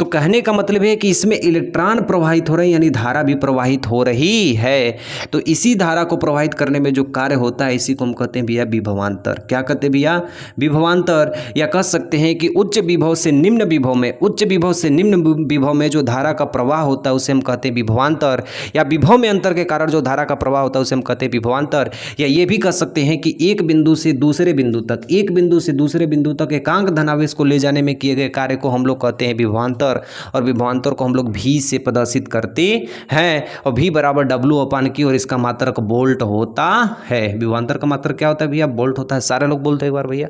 तो कहने का मतलब है कि इसमें इलेक्ट्रॉन प्रवाहित हो रहे हैं, यानी धारा भी प्रवाहित हो रही है। तो इसी धारा को प्रवाहित करने में जो कार्य होता है इसी को हम कहते हैं भैया विभवांतर। क्या कहते हैं भैया, विभवांतर। या कह सकते हैं कि उच्च विभव से निम्न विभव में, उच्च विभव से निम्न विभव में जो धारा का प्रवाह होता है उसे हम कहते हैं विभवांतर। या विभव में अंतर के कारण जो धारा का प्रवाह होता है उसे हम कहते हैं विभवांतर। या ये भी कह सकते हैं कि एक बिंदु से दूसरे बिंदु तक, एक बिंदु से दूसरे बिंदु तक एकांक धनावेश को ले जाने में किए गए कार्य को हम लोग कहते हैं विभवांतर। और विभवांतर को हम लोग V से प्रदर्शित करते हैं, और V बराबर W/Q, और इसका मात्रक वोल्ट होता है। विभवांतर का मात्रक क्या होता है भैया, वोल्ट होता है। सारे लोग बोलते हैं एक बार भैया,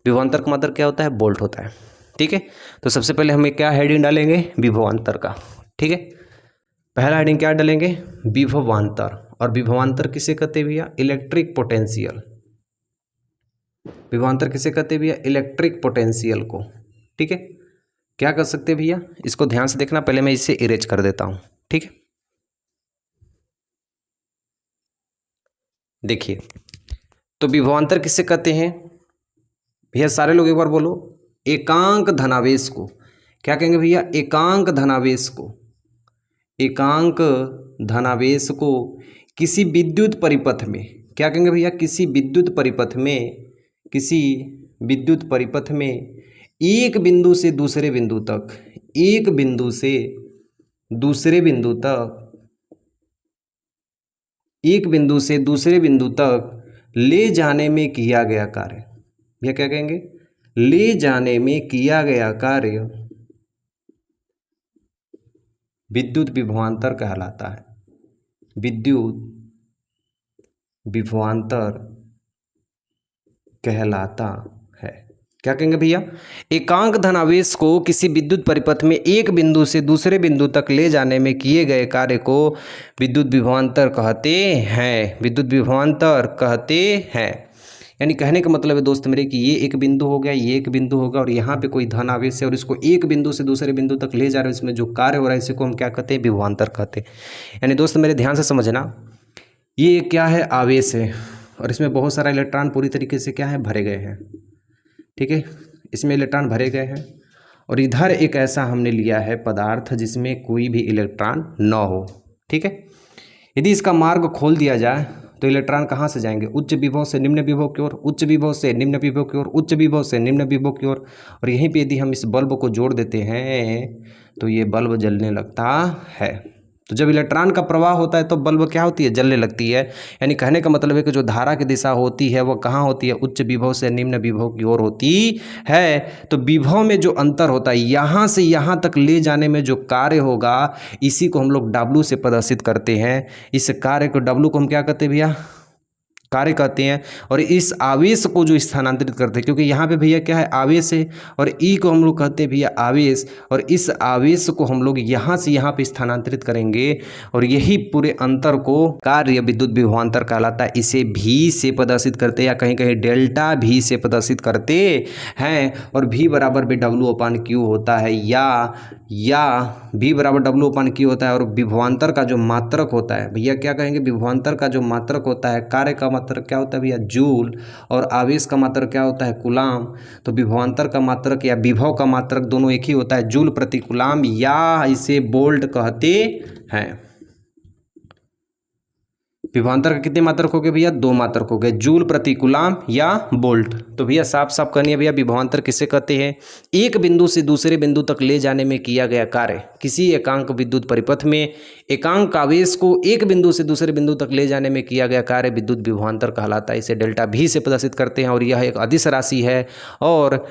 विभवांतर का मात्रक क्या होता है, वोल्ट होता है। ठीक है, तो सबसे पहले हमें क्या हेडिंग डालेंगे, विभवांतर का। ठीक है, पहला हेडिंग क्या डालेंगे, विभवांतर। और विभवांतर किसे कहते हैं भैया, इलेक्ट्रिक पोटेंशियल। विभवांतर किसे कहते हैं भैया, इलेक्ट्रिक पोटेंशियल को। ठीक है, क्या कर सकते हैं भैया, इसको ध्यान से देखना। पहले मैं इसे इरेज कर देता हूं। ठीक है, देखिए तो विभवांतर किससे कहते हैं भैया? सारे लोग एक बार बोलो। एकांक धनावेश को क्या कहेंगे भैया? एकांक धनावेश को, एकांक धनावेश को किसी विद्युत परिपथ में क्या कहेंगे भैया? किसी विद्युत परिपथ में, किसी विद्युत परिपथ में एक बिंदु से दूसरे बिंदु तक, एक बिंदु से दूसरे बिंदु तक, एक बिंदु से दूसरे बिंदु तक ले जाने में किया गया कार्य, यह क्या कहेंगे? ले जाने में किया गया कार्य विद्युत विभवांतर कहलाता है। विद्युत विभवांतर कहलाता है। क्या कहेंगे भैया? एकांक धनावेश को किसी विद्युत परिपथ में एक बिंदु से दूसरे बिंदु तक ले जाने में किए गए कार्य को विद्युत विभवांतर कहते हैं। विद्युत विभवांतर कहते हैं। यानी कहने का मतलब है दोस्त मेरे कि ये एक बिंदु हो गया, ये एक बिंदु होगा और यहाँ पे कोई धन आवेश है और इसको एक बिंदु से दूसरे बिंदु तक ले जा रहे हो, इसमें जो कार्य हो रहा है इसी को हम क्या कहते हैं? विभवांतर कहते हैं। यानी दोस्त मेरे ध्यान से समझना, ये क्या है? आवेश है और इसमें बहुत सारा इलेक्ट्रॉन पूरी तरीके से क्या है? भरे गए हैं। ठीक है, इसमें इलेक्ट्रॉन भरे गए हैं और इधर एक ऐसा हमने लिया है पदार्थ जिसमें कोई भी इलेक्ट्रॉन न हो। ठीक है, यदि इसका मार्ग खोल दिया जाए तो इलेक्ट्रॉन कहाँ से जाएंगे? उच्च विभव से निम्न विभव की ओर, उच्च विभव से निम्न विभव की ओर, उच्च विभव से निम्न विभव की ओर। और यहीं पे यदि हम इस बल्ब को जोड़ देते हैं तो ये बल्ब जलने लगता है। तो जब इलेक्ट्रॉन का प्रवाह होता है तो बल्ब क्या होती है? जलने लगती है। यानी कहने का मतलब है कि जो धारा की दिशा होती है वो कहाँ होती है? उच्च विभव से निम्न विभव की ओर होती है। तो विभव में जो अंतर होता है, यहाँ से यहाँ तक ले जाने में जो कार्य होगा इसी को हम लोग W से प्रदर्शित करते हैं। इस कार्य को W को हम क्या कहते हैं भैया? कार्य कहते हैं। और इस आवेश को जो स्थानांतरित करते हैं, क्योंकि यहाँ पे भैया क्या है? आवेश है और ई को हम लोग कहते हैं भैया आवेश, और इस आवेश को हम लोग यहाँ से यहाँ पे स्थानांतरित करेंगे और यही पूरे अंतर को कार्य विद्युत विभवांतर कहलाता है। इसे भी से प्रदर्शित करते हैं या कहीं कहीं डेल्टा भी से प्रदर्शित करते हैं। और भी बराबर भी W/Q होता है या भी बराबर W/Q होता है। और विभवांतर का जो मात्रक होता है भैया क्या कहेंगे? विभवांतर का जो मात्रक होता है, कार्य का मात्रक क्या होता है भैया? जूल, और आवेश का मात्रक क्या होता है? कूलाम। तो विभवांतर का मात्रक या विभव का मात्रक दोनों एक ही होता है, जूल प्रति कूलाम, या इसे वोल्ट कहते हैं। विभवांतर का कितने मात्रक हो गए भैया? 2 मात्रक हो गए, जूल प्रति कूलाम या वोल्ट। तो भैया साफ साफ करनी है भैया, विभवांतर किसे कहते हैं? एक बिंदु से दूसरे बिंदु तक ले जाने में किया गया कार्य। किसी एकांक विद्युत परिपथ में एकांक आवेश को एक बिंदु से दूसरे बिंदु तक ले जाने में किया गया कार्य विद्युत विभवांतर कहलाता है। इसे डेल्टा भी से प्रदर्शित करते हैं और यह एक अदिश राशि है और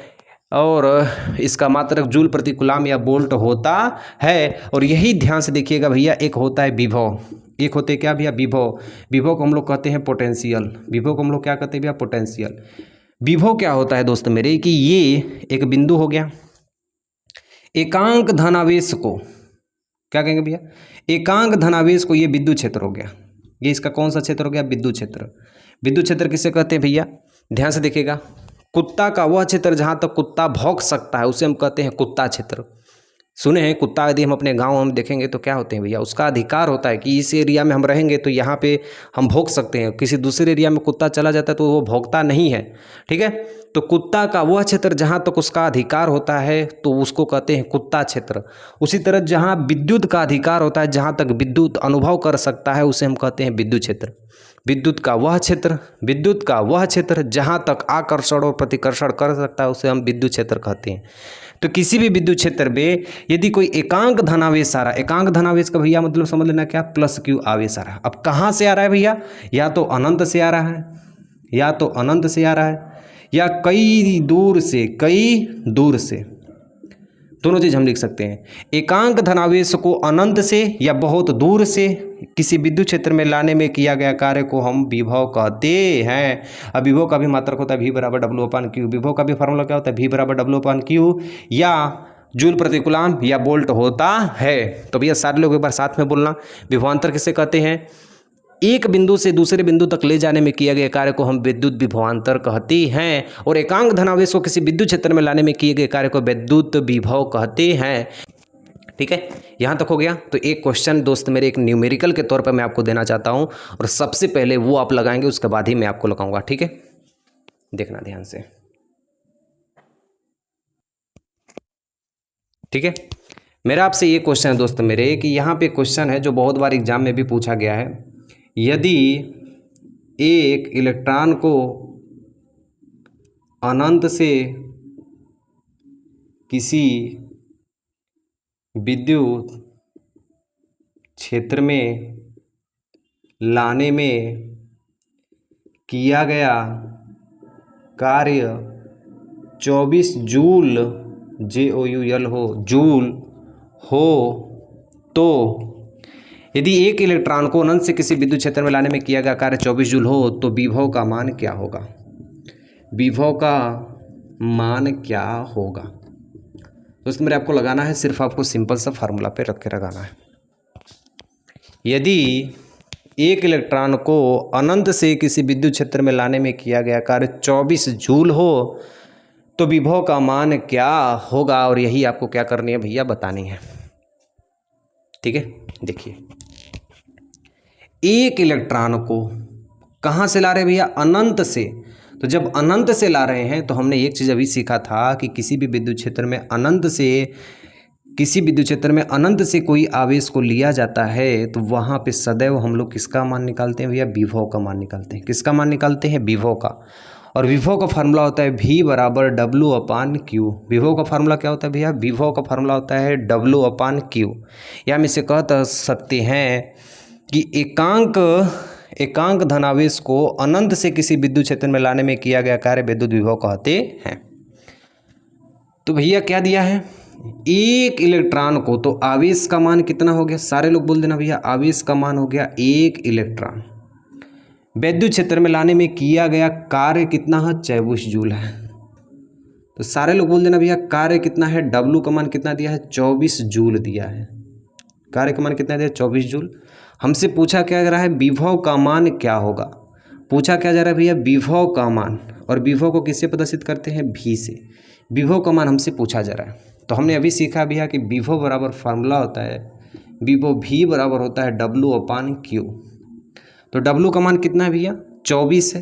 इसका मात्रक जूल प्रति कूलाम या वोल्ट होता है। और यही ध्यान से देखिएगा भैया, एक होता है विभव, एक होते क्या भैया? विभव। विभव को हम लोग कहते हैं पोटेंशियल। विभव को हम लोग क्या कहते हैं भैया? पोटेंशियल। विभव क्या होता है दोस्त मेरे कि ये एक बिंदु हो गया, एकांक धनावेश को क्या कहेंगे भैया? एकांक धनावेश को ये विद्युत क्षेत्र हो गया। ये इसका कौन सा क्षेत्र हो गया? विद्युत क्षेत्र। विद्युत क्षेत्र किसे कहते हैं भैया? ध्यान से देखिएगा, कुत्ता का वह क्षेत्र जहाँ तक कुत्ता भौंक सकता है उसे हम कहते हैं कुत्ता क्षेत्र। सुने हैं कुत्ता यदि हम अपने गांव हम देखेंगे तो क्या होते हैं भैया? उसका अधिकार होता है कि इस एरिया में हम रहेंगे तो यहाँ पे हम भौंक सकते हैं। किसी दूसरे एरिया में कुत्ता चला जाता है तो वो भौंकता नहीं है। ठीक है, तो कुत्ता का वह क्षेत्र जहाँ तक उसका अधिकार होता है तो उसको कहते हैं कुत्ता क्षेत्र। उसी तरह जहाँ विद्युत का अधिकार होता है, जहाँ तक विद्युत अनुभव कर सकता है उसे हम कहते हैं विद्युत क्षेत्र। विद्युत का वह क्षेत्र जहाँ तक आकर्षण और प्रतिकर्षण कर सकता है उसे हम विद्युत क्षेत्र कहते हैं। तो किसी भी विद्युत क्षेत्र में यदि कोई एकांक धनावेश आ रहा है, एकांक धनावेश का भैया मतलब समझ लेना क्या? +Q आवेश आ रहा है। अब कहाँ से आ रहा है भैया? या तो अनंत से आ रहा है, या तो अनंत से आ रहा है, या कई दूर से, दोनों चीज हम लिख सकते हैं। एकांक धनावेश को अनंत से या बहुत दूर से किसी विद्युत क्षेत्र में लाने में किया गया कार्य को हम विभव कहते हैं। अब विभव का भी मात्रक होता है V = W/Q। विभव का भी फार्मूला क्या होता है? V = W/Q या जूल प्रति कूलाम या वोल्ट होता है। तो भैया सारे लोग एक बार साथ में बोलना, विभवांतर किसे कहते हैं? एक बिंदु से दूसरे बिंदु तक ले जाने में किया गया कार्य को हम विद्युत विभवांतर कहते हैं। और एकांक धनावेश को किसी विद्युत क्षेत्र में लाने में किए गए कार्य को विद्युत विभव कहते हैं। ठीक है, यहाँ तक हो गया। तो एक क्वेश्चन दोस्त मेरे एक न्यूमेरिकल के तौर पर मैं आपको देना चाहता हूँ, और सबसे पहले वो आप लगाएंगे, उसके बाद ही मैं आपको लगाऊंगा। ठीक है, देखना ध्यान से। ठीक है, मेरा आपसे ये क्वेश्चन है दोस्त मेरे कि यहाँ पे क्वेश्चन है जो बहुत बार एग्जाम में भी पूछा गया है। यदि एक इलेक्ट्रॉन को अनंत से किसी विद्युत क्षेत्र में लाने में किया गया कार्य 24 जूल JOUL जूल हो, तो यदि एक इलेक्ट्रॉन को अनंत से किसी विद्युत क्षेत्र में लाने में किया गया कार्य 24 जूल हो, तो विभव का मान क्या होगा? विभव का मान क्या होगा दोस्तों मेरे? आपको लगाना है, सिर्फ आपको सिंपल सा फार्मूला पे रख के लगाना है। यदि एक इलेक्ट्रॉन को अनंत से किसी विद्युत क्षेत्र में लाने में किया गया कार्य 24 जूल हो, तो विभव का मान क्या होगा? और यही आपको क्या करनी है भैया, बतानी है। ठीक है, देखिए, एक इलेक्ट्रॉन को कहाँ से ला रहे हैं भैया? अनंत से। तो जब अनंत से ला रहे हैं तो हमने एक चीज़ अभी सीखा था कि किसी भी विद्युत क्षेत्र में अनंत से, किसी विद्युत क्षेत्र में अनंत से कोई आवेश को लिया जाता है तो वहाँ पे सदैव हम लोग किसका मान निकालते हैं भैया? विभव का मान निकालते हैं। किसका मान निकालते हैं? विभव का। और विभव का फार्मूला होता है V बराबर W/Q। विभव का फार्मूला क्या होता है भैया? विभव का फार्मूला होता है W/Q। या हम इसे कह सकते हैं कि एकांक धनावेश को अनंत से किसी विद्युत क्षेत्र में लाने में किया गया कार्य विद्युत विभव कहते हैं। तो भैया क्या दिया है? एक इलेक्ट्रॉन को, तो आवेश का मान कितना हो गया? सारे लोग बोल देना भैया, आवेश का मान हो गया एक इलेक्ट्रॉन। विद्युत क्षेत्र में लाने में किया गया कार्य कितना है? 24 जूल है। तो सारे लोग बोल देना भैया, कार्य कितना है? W का मान कितना दिया है? 24 जूल दिया है। कार्य का मान कितना दिया? 24 जूल। हमसे पूछा क्या जा रहा है? विभव का मान क्या होगा? पूछा क्या जा रहा है भैया? विभव का मान। और विभव को किससे प्रदर्शित करते हैं? V से। विभव का मान हमसे पूछा जा रहा है। तो हमने अभी सीखा भैया कि विभव बराबर फार्मूला होता है, विभव V बराबर होता है W/Q। तो W का मान कितना है भैया? 24 है।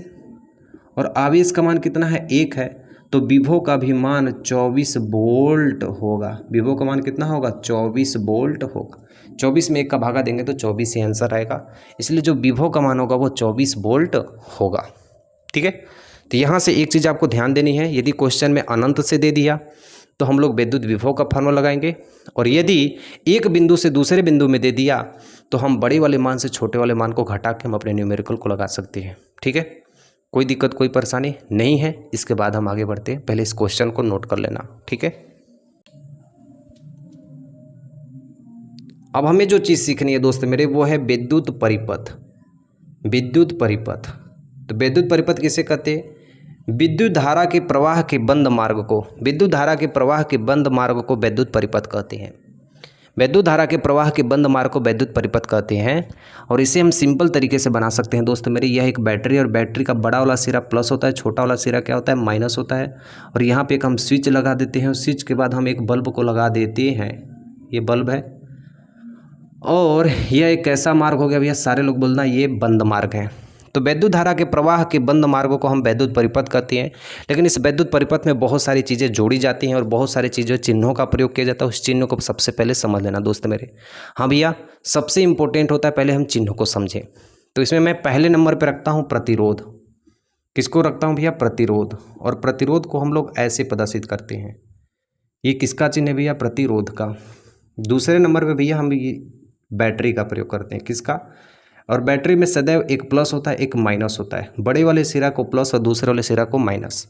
और आवेश का मान कितना है? 1 है। तो विभव का भी मान 24 वोल्ट होगा। विभव का मान कितना होगा? 24 वोल्ट होगा। 24 में 1 का भागा देंगे तो 24 ही आंसर आएगा। इसलिए जो विभव का मान होगा वो 24 वोल्ट होगा। ठीक है, तो यहाँ से एक चीज़ आपको ध्यान देनी है, यदि क्वेश्चन में अनंत से दे दिया तो हम लोग विद्युत विभव का फार्मूला लगाएंगे, और यदि एक बिंदु से दूसरे बिंदु में दे दिया तो हम बड़े वाले मान से छोटे वाले मान को घटा के हम अपने न्यूमेरिकल को लगा सकते हैं। ठीक है, कोई दिक्कत कोई परेशानी नहीं है। इसके बाद हम आगे बढ़ते हैं, पहले इस क्वेश्चन को नोट कर लेना। ठीक है, अब हमें जो चीज़ सीखनी है दोस्त मेरे वो है विद्युत परिपथ। विद्युत परिपथ, तो विद्युत परिपथ किसे कहते हैं? विद्युत धारा के प्रवाह के बंद मार्ग को, विद्युत धारा के प्रवाह के बंद मार्ग को विद्युत परिपथ कहते हैं। विद्युत धारा के प्रवाह के बंद मार्ग को विद्युत परिपथ कहते हैं। और इसे हम सिंपल तरीके से बना सकते हैं दोस्त मेरे। यह एक बैटरी, और बैटरी का बड़ा वाला सिरा प्लस होता है, छोटा वाला सिरा क्या होता है? माइनस होता है। और यहाँ पे एक हम स्विच लगा देते हैं, स्विच के बाद हम एक बल्ब को लगा देते हैं, ये बल्ब है। और यह एक कैसा मार्ग हो गया भैया? सारे लोग बोलना ये बंद मार्ग है। तो विद्युत धारा के प्रवाह के बंद मार्गों को हम विद्युत परिपथ कहते हैं। लेकिन इस विद्युत परिपथ में बहुत सारी चीज़ें जोड़ी जाती हैं और बहुत सारी चीज़ें, चिन्हों का प्रयोग किया जाता है। उस चिन्हों को सबसे पहले समझ लेना दोस्त मेरे। हाँ भैया, सबसे इंपॉर्टेंट होता है पहले हम चिन्हों को समझें। तो इसमें मैं पहले नंबर पर रखता हूँ प्रतिरोध। किसको रखता हूँ भैया? प्रतिरोध। और प्रतिरोध को हम लोग ऐसे प्रदर्शित करते हैं, ये किसका चिन्ह है भैया? प्रतिरोध का। दूसरे नंबर पर भैया हम ये बैटरी का प्रयोग करते हैं, किसका? और बैटरी में सदैव एक प्लस होता है, एक माइनस होता है। बड़े वाले सिरा को प्लस और दूसरे वाले सिरा को माइनस।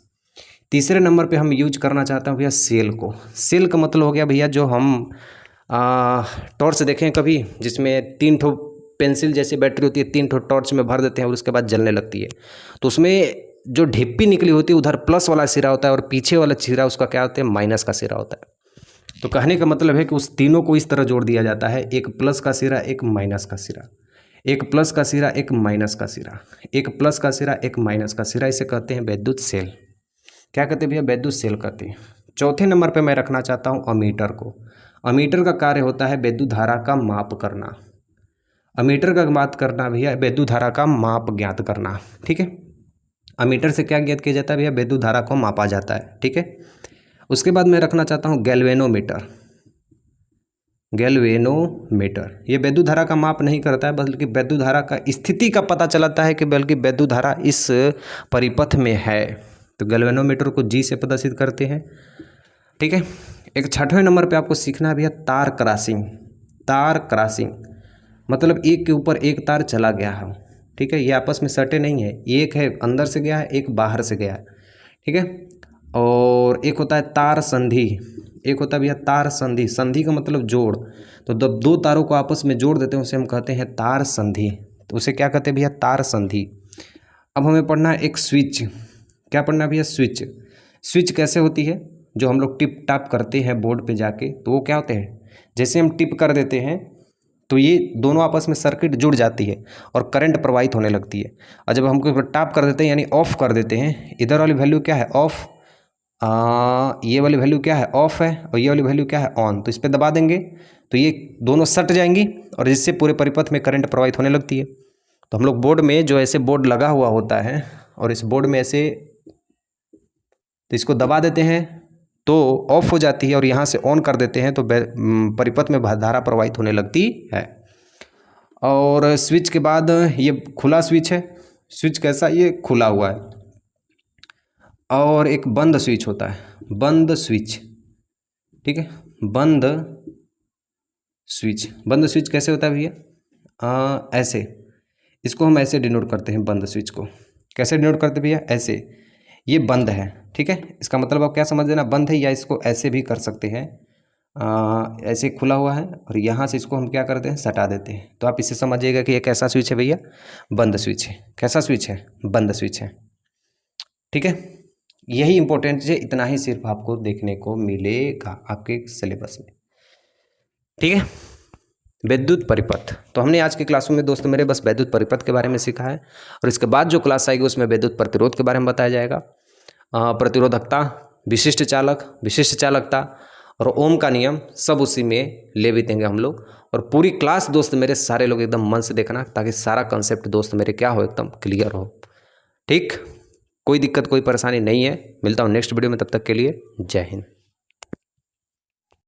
तीसरे नंबर पे हम यूज करना चाहते हैं भैया सेल को। सेल का मतलब हो गया भैया जो हम टॉर्च देखें कभी, जिसमें 3 ठो पेंसिल जैसी बैटरी होती है, 3 ठो टॉर्च में भर देते हैं और उसके बाद जलने लगती है। तो उसमें जो ढिप्पी निकली होती है उधर प्लस वाला सिरा होता है और पीछे वाला सिरा उसका क्या होता है? माइनस का सिरा होता है। तो कहने का मतलब है कि उस तीनों को इस तरह जोड़ दिया जाता है, एक प्लस का सिरा, एक माइनस का सिरा, एक प्लस का सिरा, एक माइनस का सिरा, एक प्लस का सिरा, एक माइनस का सिरा। इसे कहते हैं विद्युत सेल। क्या कहते हैं भैया? विद्युत सेल कहते हैं। चौथे नंबर पे मैं रखना चाहता हूँ अमीटर को। अमीटर का कार्य होता है विद्युत धारा का माप करना। अमीटर का बात करना भैया विद्युत धारा का माप ज्ञात करना। ठीक है, अमीटर से क्या ज्ञात किया जाता है भैया? विद्युत धारा को मापा जाता है। ठीक है, उसके बाद मैं रखना चाहता हूँ गैल्वेनोमीटर। गैल्वेनोमीटर ये विद्युत धारा का माप नहीं करता है, बल्कि विद्युत धारा का स्थिति का पता चलाता है कि बल्कि विद्युत धारा इस परिपथ में है। तो गैल्वेनोमीटर को जी से प्रदर्शित करते हैं। ठीक है, एक 6वें नंबर पे आपको सीखना है भैया तार क्रॉसिंग। तार क्रॉसिंग मतलब एक के ऊपर एक तार चला गया है। ठीक है, ये आपस में सटे नहीं है, एक है अंदर से गया है, एक बाहर से गया है। ठीक है, और एक होता है तार संधि। एक होता है भैया तार संधि। संधि का मतलब जोड़। तो जब दो तारों को आपस में जोड़ देते हैं उसे हम कहते हैं तार संधि। तो उसे क्या कहते हैं भैया? तार संधि। अब हमें पढ़ना है एक स्विच। क्या पढ़ना है भैया? स्विच। स्विच कैसे होती है? जो हम लोग टिप टाप करते हैं बोर्ड पे जाके, तो वो क्या होते हैं? जैसे हम टिप कर देते हैं तो ये दोनों आपस में सर्किट जुड़ जाती है और करंट प्रवाहित होने लगती है। और जब हम कोई टाप कर देते हैं यानी ऑफ कर देते हैं, इधर वाली वैल्यू क्या है? ऑफ। ये वाली वैल्यू क्या है? ऑफ है। और ये वाली वैल्यू क्या है? ऑन। तो इस पर दबा देंगे तो ये दोनों सट जाएंगी और जिससे पूरे परिपथ में करंट प्रवाहित होने लगती है। तो हम लोग बोर्ड में जो ऐसे बोर्ड लगा हुआ होता है और इस बोर्ड में ऐसे, तो इसको दबा देते हैं तो ऑफ हो जाती है और यहाँ से ऑन कर देते हैं तो परिपथ में धारा प्रवाहित होने लगती है। और स्विच के बाद ये खुला स्विच है। स्विच कैसा? ये खुला हुआ है। और एक बंद स्विच होता है, बंद स्विच। ठीक है, बंद स्विच। बंद स्विच कैसे होता है भैया? ऐसे, इसको हम ऐसे डिनोट करते हैं बंद स्विच को। कैसे डिनोट करते हैं भैया? ऐसे। ये बंद है। ठीक है, इसका मतलब आप क्या समझ लेना? बंद है, या इसको ऐसे भी कर सकते हैं, ऐसे खुला हुआ है और यहाँ से इसको हम क्या करते हैं? सटा देते हैं। तो आप इसे समझिएगा कि ये कैसा स्विच है भैया? बंद स्विच है। कैसा स्विच है? बंद स्विच है। ठीक है, यही इंपॉर्टेंट है, इतना ही सिर्फ आपको देखने को मिलेगा आपके सिलेबस में। ठीक है, विद्युत परिपथ। तो हमने आज की क्लासों में दोस्तों मेरे बस विद्युत परिपथ के बारे में सीखा है और इसके बाद जो क्लास आएगी उसमें विद्युत प्रतिरोध के बारे में बताया जाएगा। प्रतिरोधकता, विशिष्ट चालक, विशिष्ट चालकता और ओम का नियम सब उसी में ले भी देंगे हम लोग। और पूरी क्लास दोस्त मेरे सारे लोग एकदम मन से देखना ताकि सारा कंसेप्ट दोस्त मेरे क्या हो? एकदम क्लियर हो। ठीक, कोई दिक्कत कोई परेशानी नहीं है। मिलता हूँ नेक्स्ट वीडियो में, तब तक के लिए जय हिंद।